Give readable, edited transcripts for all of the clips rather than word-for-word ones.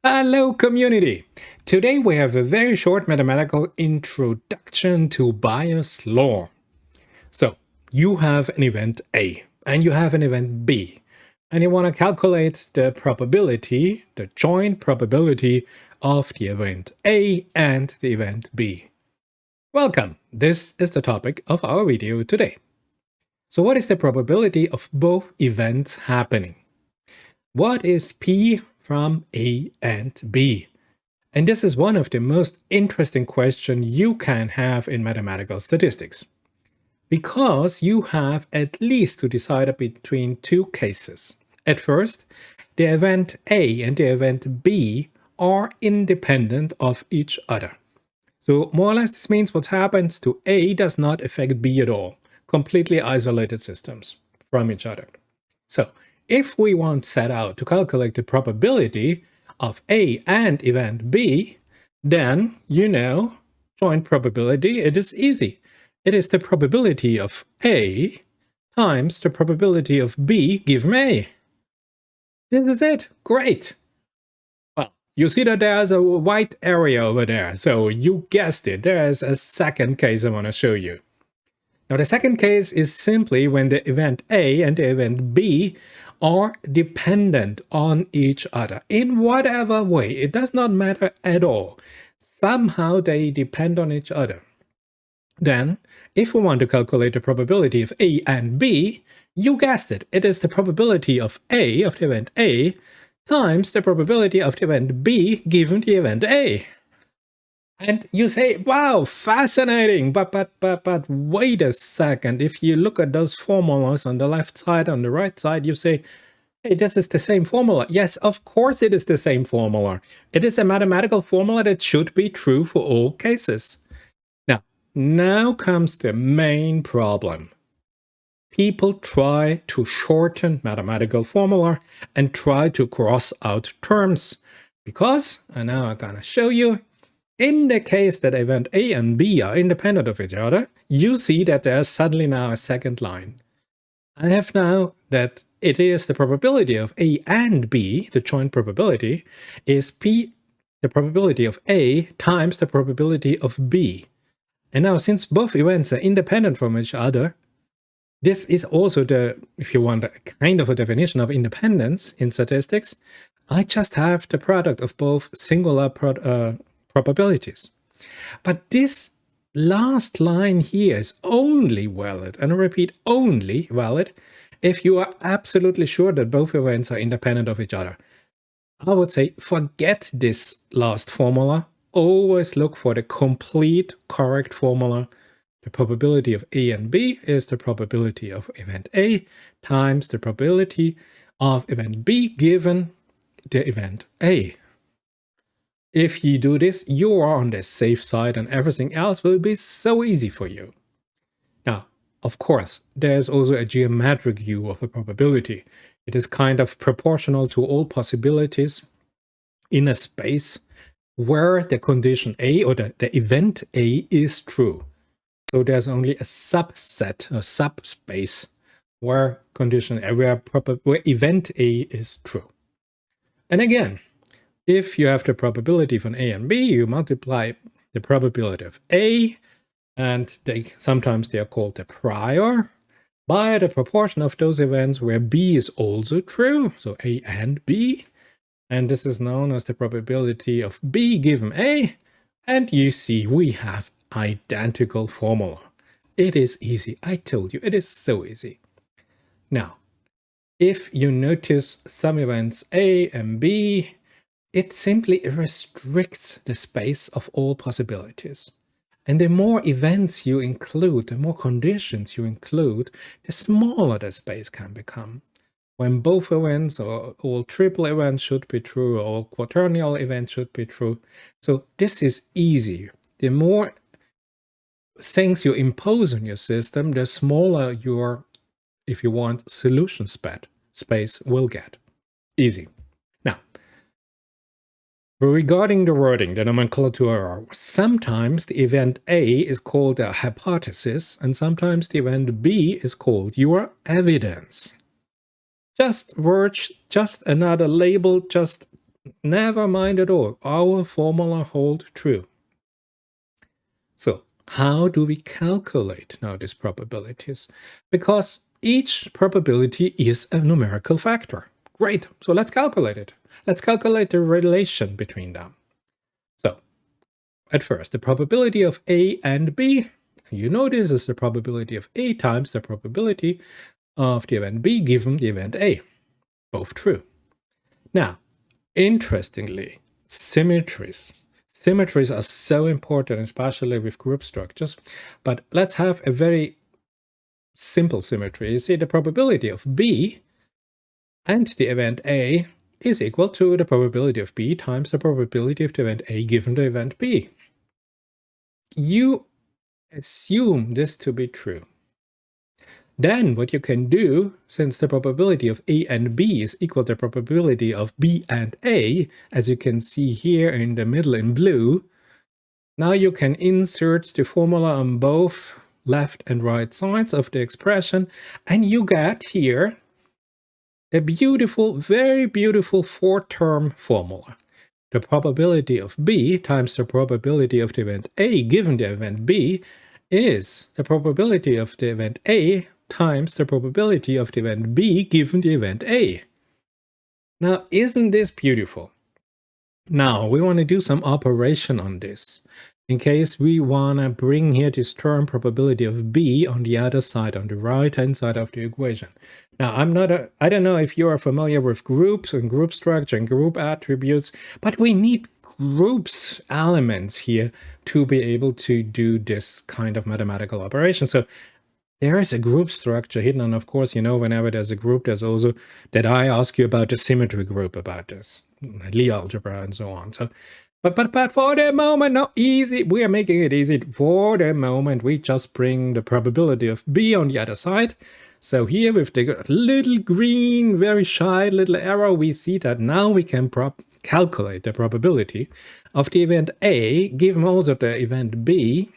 Hello community! Today we have a very short mathematical introduction to Bayes' law. So you have an event A and you have an event B and you want to calculate the probability, the joint probability of the event A and the event B. Welcome! This is the topic of our video today. So what is the probability of both events happening? What is P from A and B? And this is one of the most interesting questions you can have in mathematical statistics. Because you have at least to decide between two cases. At first, the event A and the event B are independent of each other. So more or less this means what happens to A does not affect B at all. Completely isolated systems from each other. So if we want set out to calculate the probability of A and event B, then joint probability, it is easy. It is the probability of A times the probability of B given A. This is it. Great. Well, you see that there's a white area over there. So you guessed it. There's a second case I want to show you. Now the second case is simply when the event A and the event B are dependent on each other in whatever way. It does not matter at all. Somehow they depend on each other. Then, if we want to calculate the probability of A and B, you guessed it. It is the probability of A, of the event A, times the probability of the event B given the event A. And you say, wow, fascinating, but wait a second. If you look at those formulas on the left side, on the right side, you say, hey, this is the same formula. Yes, of course it is the same formula. It is a mathematical formula that should be true for all cases. Now comes the main problem. People try to shorten mathematical formula and try to cross out terms. Because, and now I'm gonna show you, in the case that event A and B are independent of each other, you see that there's suddenly now a second line. I have now that it is the probability of A and B, the joint probability, is P, the probability of A times the probability of B. And now since both events are independent from each other, this is also the, if you want, a kind of a definition of independence in statistics. I just have the product of both singular probabilities. But this last line here is only valid, and I repeat, only valid, if you are absolutely sure that both events are independent of each other. I would say forget this last formula. Always look for the complete correct formula. The probability of A and B is the probability of event A times the probability of event B given the event A. If you do this, you are on the safe side and everything else will be so easy for you. Now, of course, there's also a geometric view of a probability. It is kind of proportional to all possibilities in a space where the condition A or the event A is true. So there's only a subset, a subspace where condition where event A is true. And again, if you have the probability from A and B, you multiply the probability of A, and sometimes they are called the prior, by the proportion of those events where B is also true, so A and B. And this is known as the probability of B given A. And you see we have identical formula. It is easy. I told you, it is so easy. Now, if you notice some events A and B, it simply restricts the space of all possibilities. And the more events you include, the more conditions you include, the smaller the space can become. When both events or all triple events should be true, or all quaternial events should be true. So this is easy. The more things you impose on your system, the smaller your, if you want, solution space will get. Easy. Now, regarding the wording, the nomenclature, sometimes the event A is called a hypothesis, and sometimes the event B is called your evidence. Just words, just another label, just Never mind at all. Our formula hold true. So how do we calculate now these probabilities? Because each probability is a numerical factor. Great, so let's calculate it. Let's calculate the relation between them. So at first, the probability of A and B, you know this is the probability of A times the probability of the event B given the event A. Both true. Now, interestingly, symmetries. Symmetries are so important, especially with group structures. But let's have a very simple symmetry. You see, the probability of B and the event A is equal to the probability of B times the probability of the event A given the event B. You assume this to be true. Then what you can do, since the probability of A and B is equal to the probability of B and A, as you can see here in the middle in blue, now you can insert the formula on both left and right sides of the expression, and you get here a beautiful, very beautiful four-term formula. The probability of B times the probability of the event A given the event B is the probability of the event A times the probability of the event B given the event A. Now, isn't this beautiful? Now, we want to do some operation on this. In case we want to bring here this term probability of B on the other side, on the right-hand side of the equation. Now, I don't know if you are familiar with groups and group structure and group attributes, but we need groups elements here to be able to do this kind of mathematical operation. So there is a group structure hidden, and of course, you know, whenever there's a group, there's also that I ask you about the symmetry group about this, Lie algebra and so on. So, but for the moment, not easy. We are making it easy. For the moment, we just bring the probability of B on the other side. So here with the little green, very shy little arrow, we see that now we can calculate the probability of the event A given also the event B.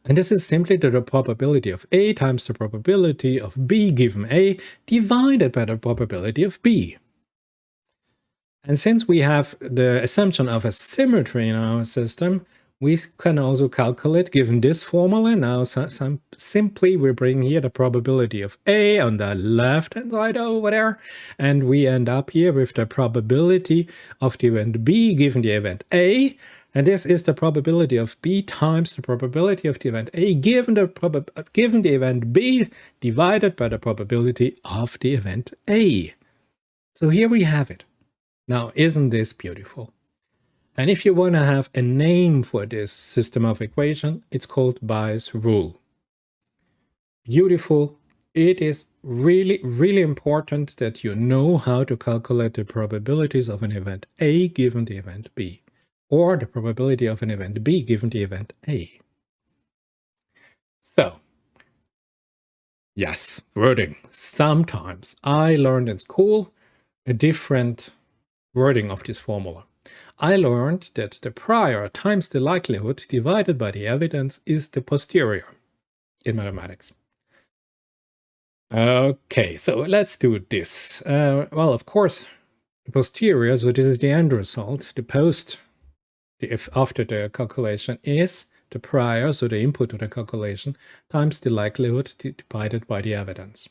And this is simply the probability of A times the probability of B given A divided by the probability of B. And since we have the assumption of a symmetry in our system, we can also calculate, given this formula, now simply we bring here the probability of A on the left-hand side over there, and we end up here with the probability of the event B given the event A. And this is the probability of B times the probability of the event A given the event B divided by the probability of the event A. So here we have it. Now, isn't this beautiful? And if you want to have a name for this system of equation, it's called Bayes' rule. Beautiful. It is really, really important that you know how to calculate the probabilities of an event A given the event B, or the probability of an event B given the event A. So, yes, wording. Sometimes I learned in school a different wording of this formula. I learned that the prior times the likelihood divided by the evidence is the posterior in mathematics. Okay, so let's do this. Well, of course, the posterior, so this is the end result, the post, if after the calculation is the prior, so the input to the calculation, times the likelihood divided by the evidence.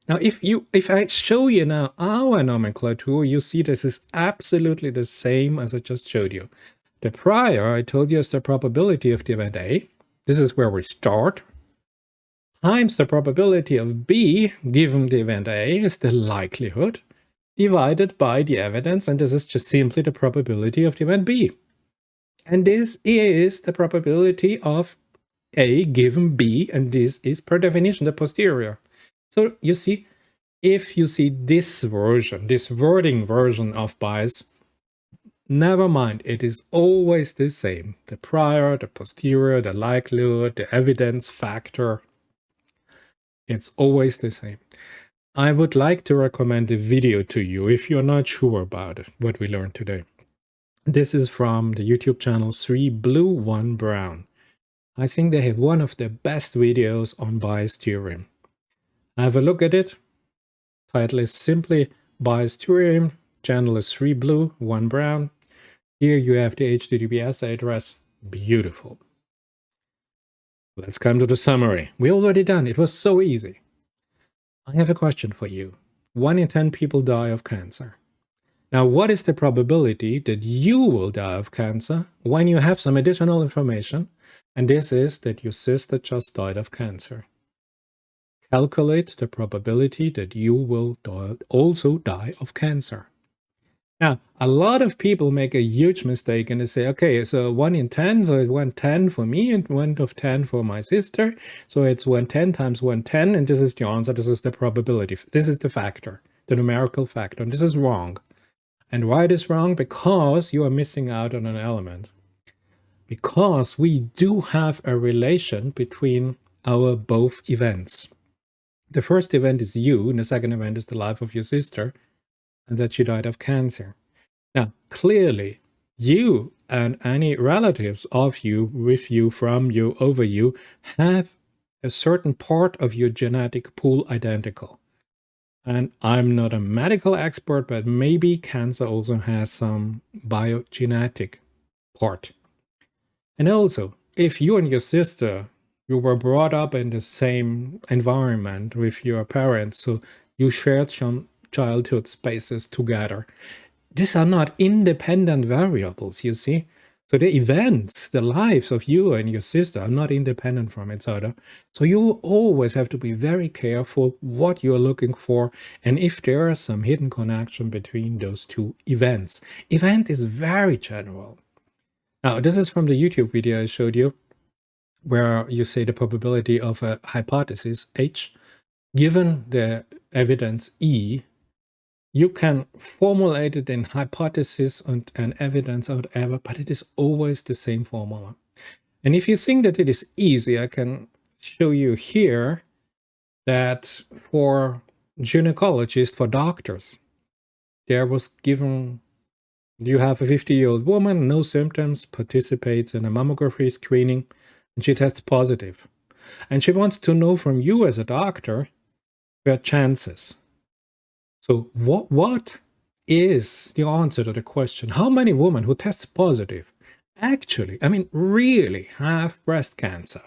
Now, if I show you now our nomenclature, you see this is absolutely the same as I just showed you. The prior, I told you, is the probability of the event A. This is where we start. Times the probability of B given the event A is the likelihood divided by the evidence, and this is just simply the probability of the event B. And this is the probability of A given B, and this is per definition the posterior. So you see, if you see this version, this wording version of Bayes, never mind, it is always the same. The prior, the posterior, the likelihood, the evidence factor, it's always the same. I would like to recommend a video to you if you're not sure about it, what we learned today. This is from the YouTube channel 3 Blue 1 Brown. I think they have one of the best videos on Bayes' theorem. Have a look at it. Title is simply Bayes' theorem, Channel is 3 blue, 1 brown. Here you have the HTTPS address. Beautiful. Let's come to the summary. We already done. It was so easy. I have a question for you. 1 in 10 people die of cancer. Now, what is the probability that you will die of cancer when you have some additional information? And this is that your sister just died of cancer. Calculate the probability that you will also die of cancer. Now, a lot of people make a huge mistake and they say, okay, so 1 in 10, so it's 1/10 for me and 1/10 for my sister. So it's 1/10 times 1/10, and this is the answer. This is the probability. This is the factor, the numerical factor, and this is wrong. And why it is wrong? Because you are missing out on an element. Because we do have a relation between our both events. The first event is you, and the second event is the life of your sister, and that she died of cancer. Now, clearly, you and any relatives of you, with you, from you, over you, have a certain part of your genetic pool identical. And I'm not a medical expert, but maybe cancer also has some biogenetic part. And also, if you and your sister, you were brought up in the same environment with your parents, so you shared some childhood spaces together. These are not independent variables, you see. So the events, the lives of you and your sister are not independent from each other. So you always have to be very careful what you're looking for and if there is some hidden connection between those two events. Event is very general. Now, this is from the YouTube video I showed you, where you say the probability of a hypothesis, H, given the evidence E, you can formulate it in hypothesis and evidence or whatever, but it is always the same formula. And if you think that it is easy, I can show you here that for gynecologists, for doctors, there was given, you have a 50-year-old woman, no symptoms, participates in a mammography screening, and she tests positive. And she wants to know from you as a doctor her chances. So what is the answer to the question? How many women who test positive actually, I mean, really have breast cancer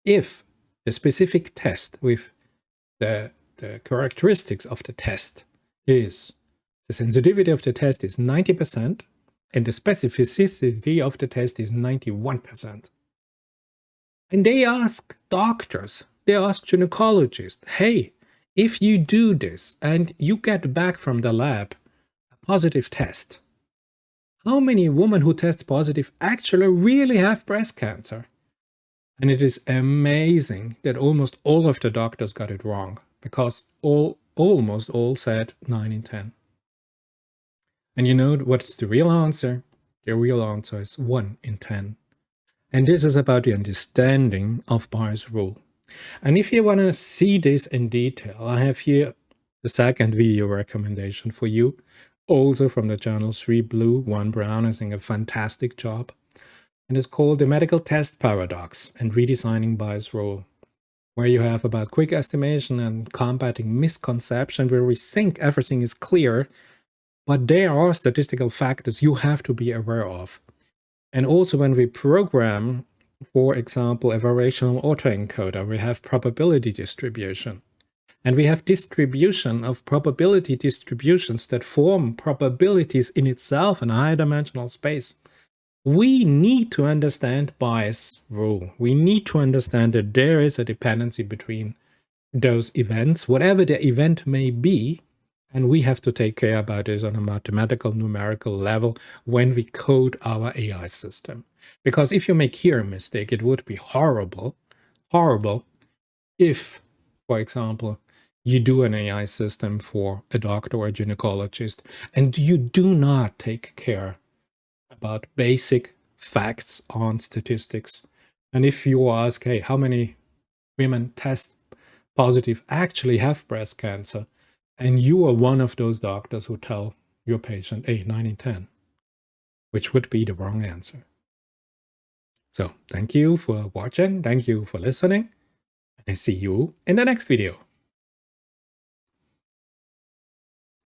if the specific test with the characteristics of the test is the sensitivity of the test is 90% and the specificity of the test is 91%. And they ask doctors, they ask gynecologists, hey, if you do this and you get back from the lab a positive test, how many women who test positive actually really have breast cancer? And it is amazing that almost all of the doctors got it wrong, because almost all said 9 in 10. And you know what's the real answer? The real answer is 1 in 10. And this is about the understanding of Bayes' rule. And if you want to see this in detail, I have here the second video recommendation for you, also from the channel 3 Blue, 1 Brown, is doing a fantastic job. And it's called The Medical Test Paradox and Redesigning Bayes' Rule, where you have about quick estimation and combating misconception, where we think everything is clear, but there are statistical factors you have to be aware of. And also when we program, for example, a variational autoencoder, we have probability distribution. And we have distribution of probability distributions that form probabilities in itself in a high-dimensional space. We need to understand Bayes' rule. We need to understand that there is a dependency between those events, whatever the event may be, and we have to take care about this on a mathematical, numerical level when we code our AI system. Because if you make here a mistake, it would be horrible if, for example, you do an AI system for a doctor or a gynecologist and you do not take care about basic facts on statistics. And if you ask, hey, how many women test positive actually have breast cancer, and you are one of those doctors who tell your patient, hey, 9 in 10, which would be the wrong answer. So thank you for watching. Thank you for listening. And I see you in the next video.